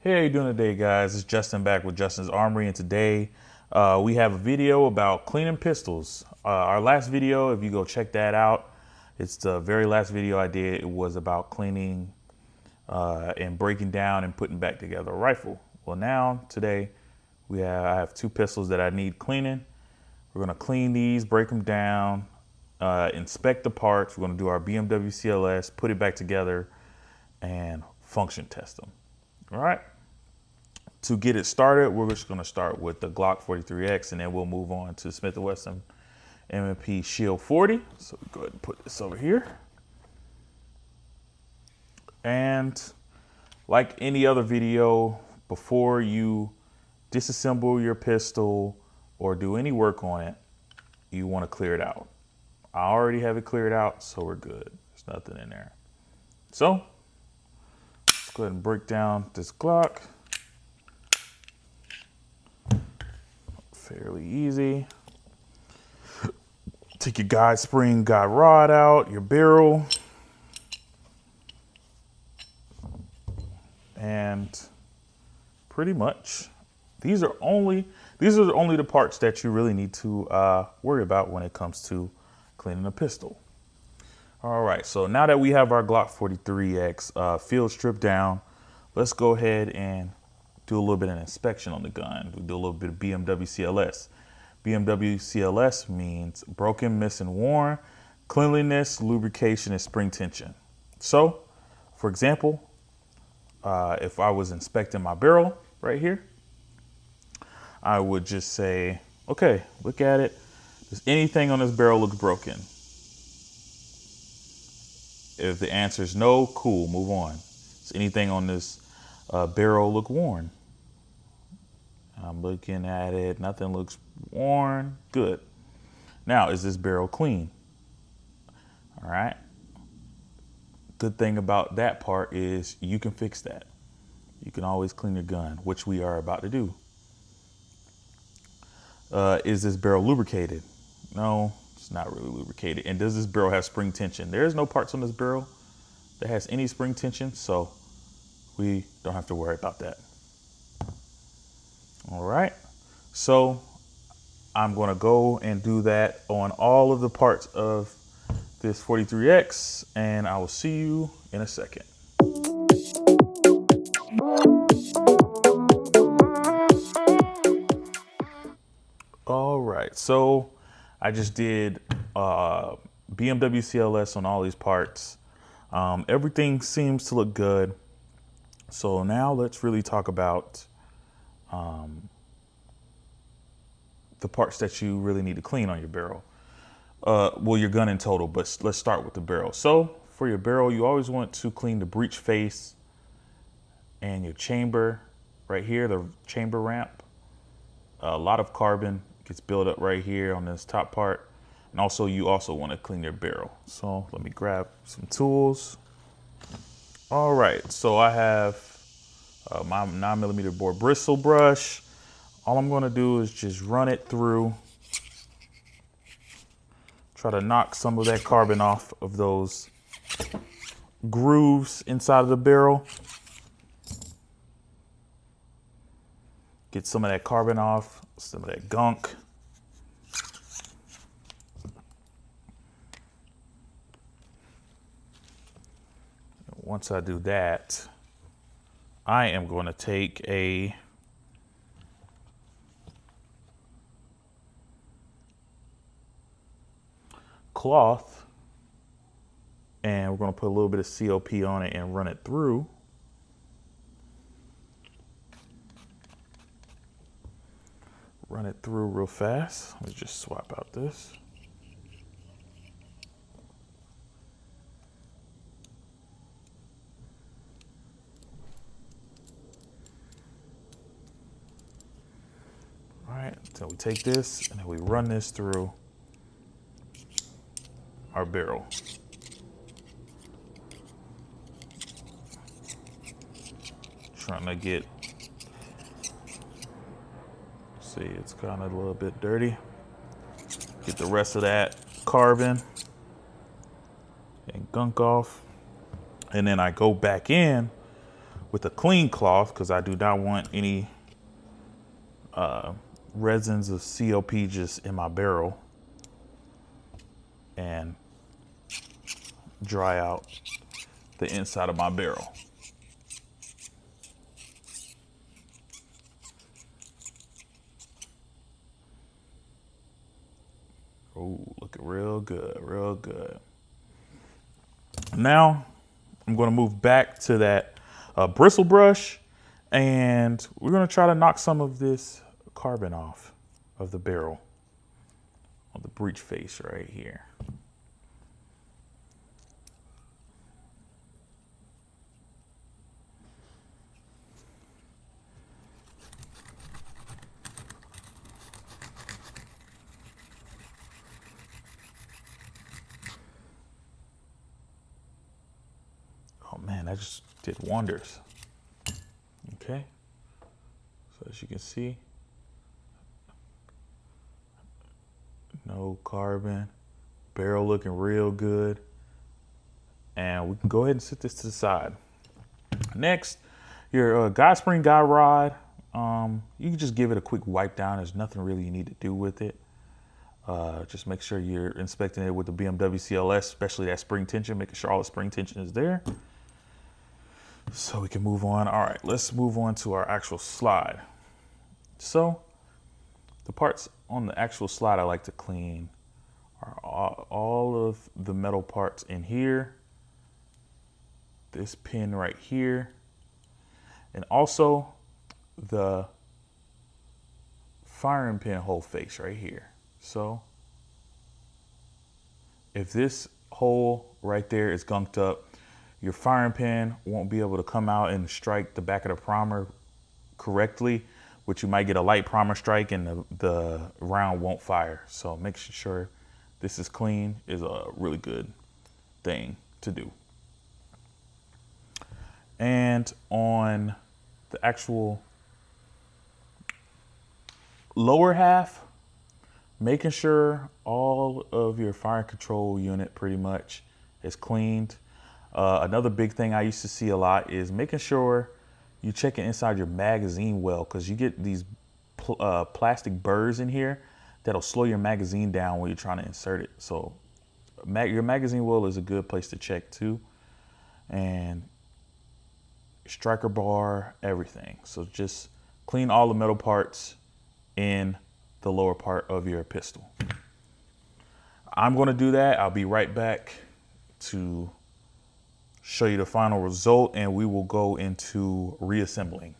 Hey, how you doing today, guys? It's Justin back with Justin's Armory, and today we have a video about cleaning pistols. Our last video, if you go check that out, it's the very last video I did. It was about cleaning and breaking down and putting back together a rifle. Well, now today I have two pistols that I need cleaning. We're gonna clean these, break them down, inspect the parts. We're gonna do our BMW CLS, put it back together, and function test them. All right. To get it started, we're just going to start with the Glock 43X, and then we'll move on to Smith Wesson M&P Shield 40. So go ahead and put this over here. And like any other video, before you disassemble your pistol or do any work on it, you want to clear it out. I already have it cleared out, so we're good. There's nothing in there. So let's go ahead and break down this Glock. Fairly easy. Take your guide spring, guide rod out, your barrel, and pretty much these are only the parts that you really need to worry about when it comes to cleaning a pistol. All right, so now that we have our Glock 43X field stripped down, let's go ahead and do a little bit of inspection on the gun. We do a little bit of BMW CLS. BMW CLS means broken, missing, worn, cleanliness, lubrication, and spring tension. So, for example, if I was inspecting my barrel right here, I would just say, okay, look at it. Does anything on this barrel look broken? If the answer is no, cool, move on. Does anything on this barrel look worn? I'm looking at it, nothing looks worn, good. Now, is this barrel clean? All right. Good thing about that part is you can fix that. You can always clean your gun, which we are about to do. Is this barrel lubricated? No, it's not really lubricated. And does this barrel have spring tension? There's no parts on this barrel that has any spring tension, so we don't have to worry about that. All right, so I'm gonna go and do that on all of the parts of this 43X, and I will see you in a second. All right, so I just did BMW CLS on all these parts. Everything seems to look good. So now let's really talk about the parts that you really need to clean on your barrel. Well, your gun in total, but let's start with the barrel. So for your barrel, you always want to clean the breech face and your chamber right here, the chamber ramp. A lot of carbon gets built up right here on this top part. And also, you also want to clean your barrel. So let me grab some tools. All right, so I have my 9mm bore bristle brush. All I'm gonna do is just run it through. Try to knock some of that carbon off of those grooves inside of the barrel. Get some of that carbon off, some of that gunk. Once I do that, I am going to take a cloth and we're going to put a little bit of COP on it and run it through. Run it through real fast. Let me just swap out this. All right, so we take this and then we run this through our barrel. Trying to get, see, it's kind of a little bit dirty. Get the rest of that carbon and gunk off. And then I go back in with a clean cloth because I do not want any resins of COP just in my barrel, and dry out the inside of my barrel. Oh, looking real good, real good. Now I'm going to move back to that bristle brush, and we're going to try to knock some of this carbon off of the barrel on the breech face right here. Oh man, that just did wonders. Okay, so as you can see, no carbon, barrel looking real good. And we can go ahead and set this to the side. Next, your guide spring guide rod. You can just give it a quick wipe down. There's nothing really you need to do with it. Just make sure you're inspecting it with the BMW CLS, especially that spring tension, making sure all the spring tension is there. So we can move on. All right, let's move on to our actual slide. So the parts on the actual slide I like to clean are all of the metal parts in here, this pin right here, and also the firing pin hole face right here. So if this hole right there is gunked up, your firing pin won't be able to come out and strike the back of the primer correctly, which you might get a light primer strike and the round won't fire. So make sure this is clean is a really good thing to do. And on the actual lower half, making sure all of your fire control unit pretty much is cleaned. Another big thing I used to see a lot is making sure you check it inside your magazine well, because you get these plastic burrs in here that'll slow your magazine down when you're trying to insert it. So your magazine well is a good place to check too. And striker bar, everything. So just clean all the metal parts in the lower part of your pistol. I'm going to do that. I'll be right back to show you the final result, and we will go into reassembling.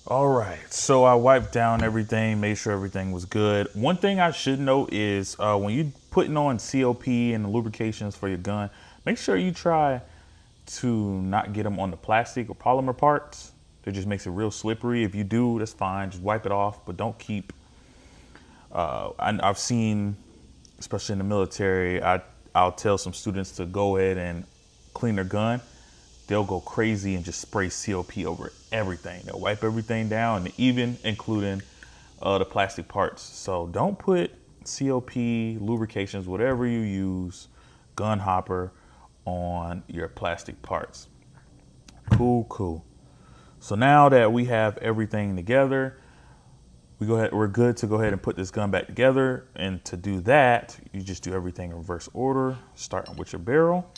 All right, so I wiped down everything, made sure everything was good. One thing I should note is when you're putting on COP and the lubrications for your gun, make sure you try to not get them on the plastic or polymer parts. That just makes it real slippery. If you do, that's fine, just wipe it off, but don't keep I've seen, especially in the military, I'll tell some students to go ahead and clean their gun. They'll go crazy and just spray COP over everything. They'll wipe everything down, and even including the plastic parts. So don't put COP, lubrications, whatever you use, gun hopper, on your plastic parts. Cool. So now that we have everything together, we're good to go ahead and put this gun back together. And to do that, you just do everything in reverse order, starting with your barrel.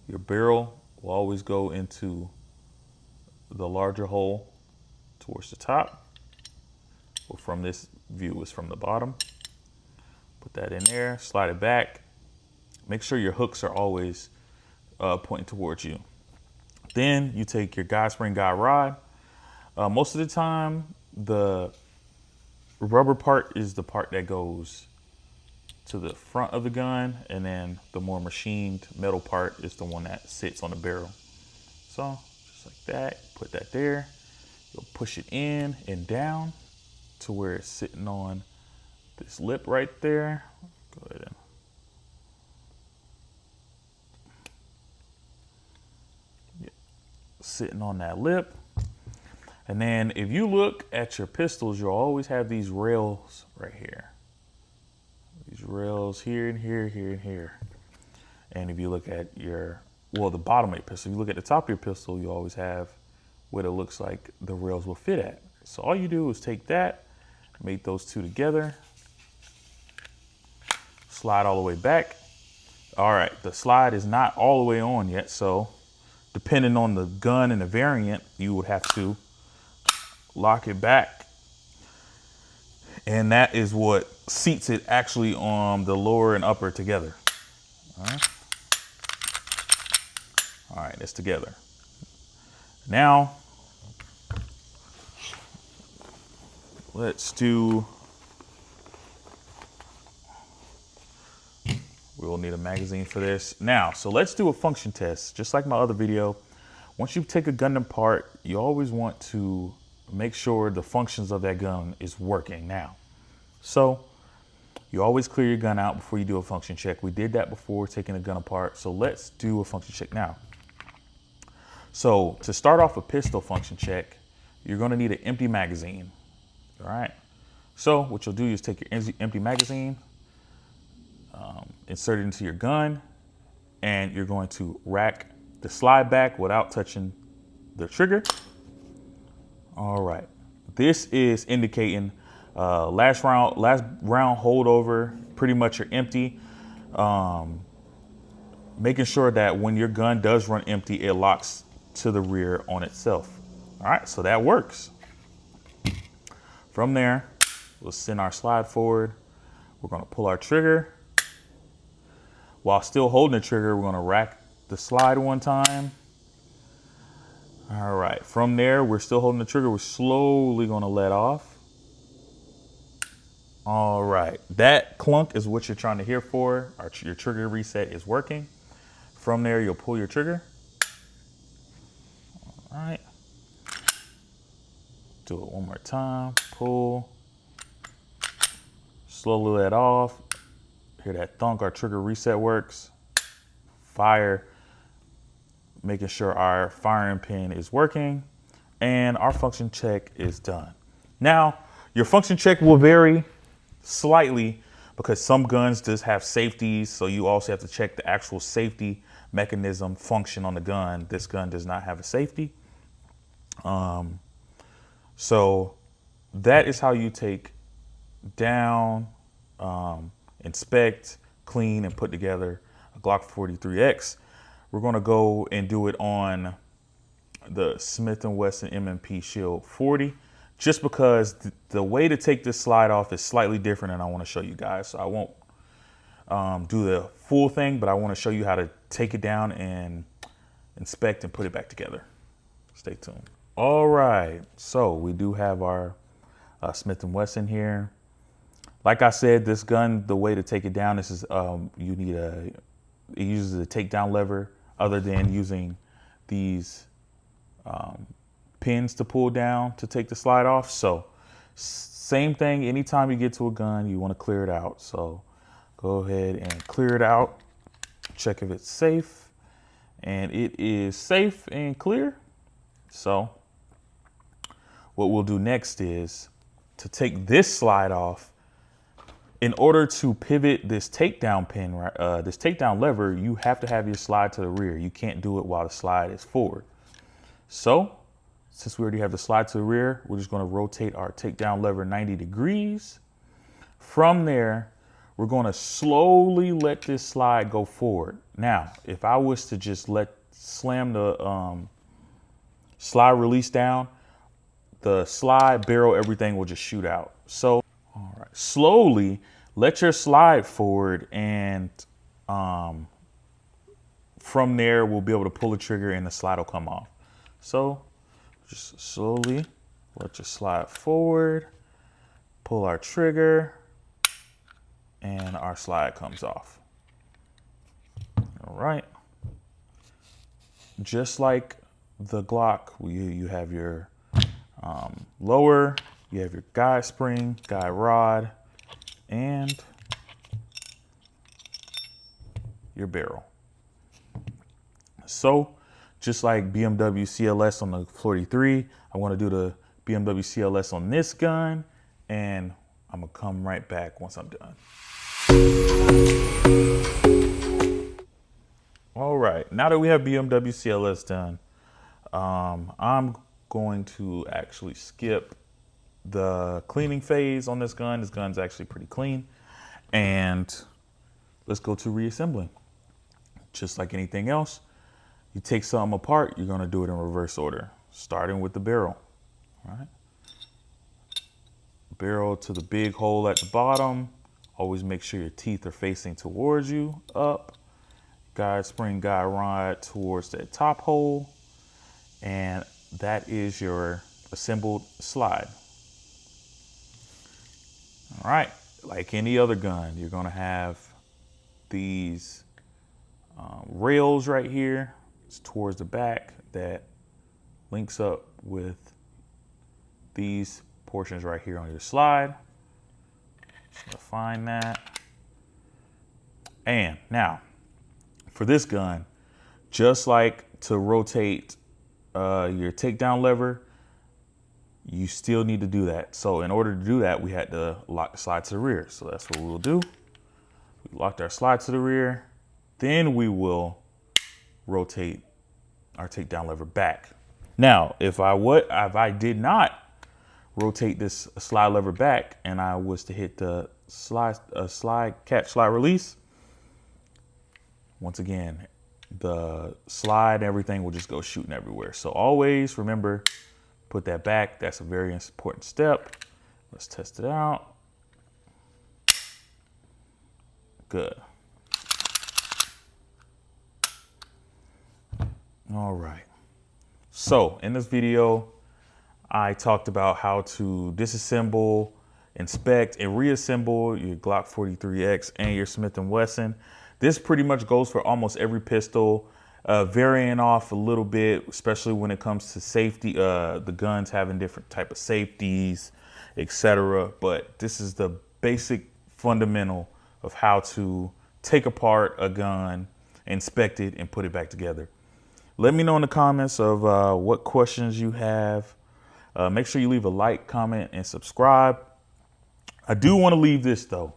Your barrel will always go into the larger hole towards the top. Well, from this view, it's from the bottom. Put that in there, slide it back. Make sure your hooks are always pointing towards you. Then you take your guide spring guide rod. Most of the time, the rubber part is the part that goes to the front of the gun, and then the more machined metal part is the one that sits on the barrel. So just like that, put that there. You'll push it in and down to where it's sitting on this lip right there. Go ahead and sitting on that lip. And then if you look at your pistols, you'll always have these rails right here. goes here and here, here and here. And if you look at your, well, the bottom of your pistol, if you look at the top of your pistol, you always have what it looks like the rails will fit at. So all you do is take that, make those two together, slide all the way back. All right, the slide is not all the way on yet, so depending on the gun and the variant, you would have to lock it back. And that is what seats it actually on the lower and upper together. All right, it's together. Now, let's do, we will need a magazine for this. Now, so let's do a function test. Just like my other video, once you take a gun apart, you always want to make sure the functions of that gun is working now. So you always clear your gun out before you do a function check. We did that before taking a gun apart. So let's do a function check now. So to start off a pistol function check, you're gonna need an empty magazine, all right? So what you'll do is take your empty magazine, insert it into your gun, and you're going to rack the slide back without touching the trigger. All right, this is indicating last round holdover, pretty much you're empty. Making sure that when your gun does run empty, it locks to the rear on itself. All right, so that works. From there, we'll send our slide forward. We're gonna pull our trigger. While still holding the trigger, we're gonna rack the slide one time. All right, from there, we're still holding the trigger. We're slowly gonna let off. All right, that clunk is what you're trying to hear for. Your trigger reset is working. From there, you'll pull your trigger. All right. Do it one more time, pull. Slowly let off. Hear that thunk, our trigger reset works. Fire, making sure our firing pin is working. And our function check is done. Now, your function check will vary slightly because some guns just have safeties. So you also have to check the actual safety mechanism function on the gun. This gun does not have a safety. So that is how you take down, inspect, clean, and put together a Glock 43X. We're gonna go and do it on the Smith Wesson M&P Shield 40, just because the way to take this slide off is slightly different, and I wanna show you guys. So I won't do the full thing, but I wanna show you how to take it down and inspect and put it back together. Stay tuned. All right, so we do have our Smith & Wesson here. Like I said, this gun, the way to take it down, this is you need it uses a takedown lever other than using these pins to pull down to take the slide off. So same thing, anytime you get to a gun, you want to clear it out. So go ahead and clear it out, check if it's safe, and it is safe and clear. So what we'll do next is to take this slide off. In order to pivot this takedown pin, this takedown lever, you have to have your slide to the rear. You can't do it while the slide is forward. So since we already have the slide to the rear, we're just going to rotate our takedown lever 90 degrees. From there, we're going to slowly let this slide go forward. Now, if I was to just slam the slide release down, the slide barrel, everything will just shoot out. So, all right, slowly let your slide forward, and from there, we'll be able to pull the trigger and the slide will come off. So just slowly let your slide forward, pull our trigger, and our slide comes off. All right. Just like the Glock, you have your lower, you have your guide spring, guide rod, and your barrel. So just like BMW CLS on the 43, I want to do the BMW CLS on this gun, and I'm gonna come right back once I'm done. All right, now that we have BMW CLS done, I'm going to actually skip the cleaning phase on this gun. This gun's actually pretty clean. And let's go to reassembling. Just like anything else, you take something apart, you're gonna do it in reverse order, starting with the barrel, all right? Barrel to the big hole at the bottom. Always make sure your teeth are facing towards you, up. Guide spring, guide rod towards that top hole. And that is your assembled slide. All right, like any other gun, you're gonna have these rails right here. It's towards the back that links up with these portions right here on your slide. So find that. And now, for this gun, just like to rotate your takedown lever, you still need to do that. So in order to do that, we had to lock the slide to the rear. So that's what we'll do. We locked our slide to the rear. Then we will rotate our takedown lever back. Now, if I did not rotate this slide lever back and I was to hit the catch slide release, once again, the slide, everything will just go shooting everywhere. So always remember, put that back. That's a very important step. Let's test it out. Good. All right. So in this video, I talked about how to disassemble, inspect, and reassemble your Glock 43X and your Smith Wesson. This pretty much goes for almost every pistol, varying off a little bit, especially when it comes to safety, the guns having different type of safeties, etc. But this is the basic fundamental of how to take apart a gun, inspect it, and put it back together. Let me know in the comments of what questions you have. Make sure you leave a like, comment, and subscribe. I do want to leave this though,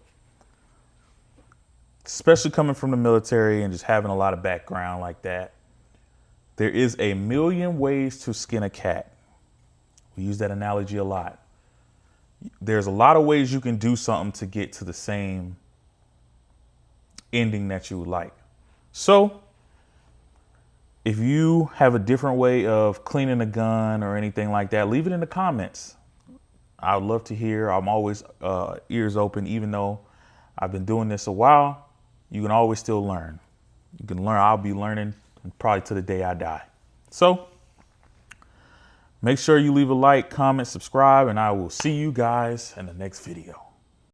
especially coming from the military and just having a lot of background like that. There is a million ways to skin a cat. We use that analogy a lot. There's a lot of ways you can do something to get to the same ending that you would like. So if you have a different way of cleaning a gun or anything like that, leave it in the comments. I would love to hear. I'm always ears open, even though I've been doing this a while. You can always still learn. You can learn. I'll be learning probably to the day I die. So make sure you leave a like, comment, subscribe, and I will see you guys in the next video.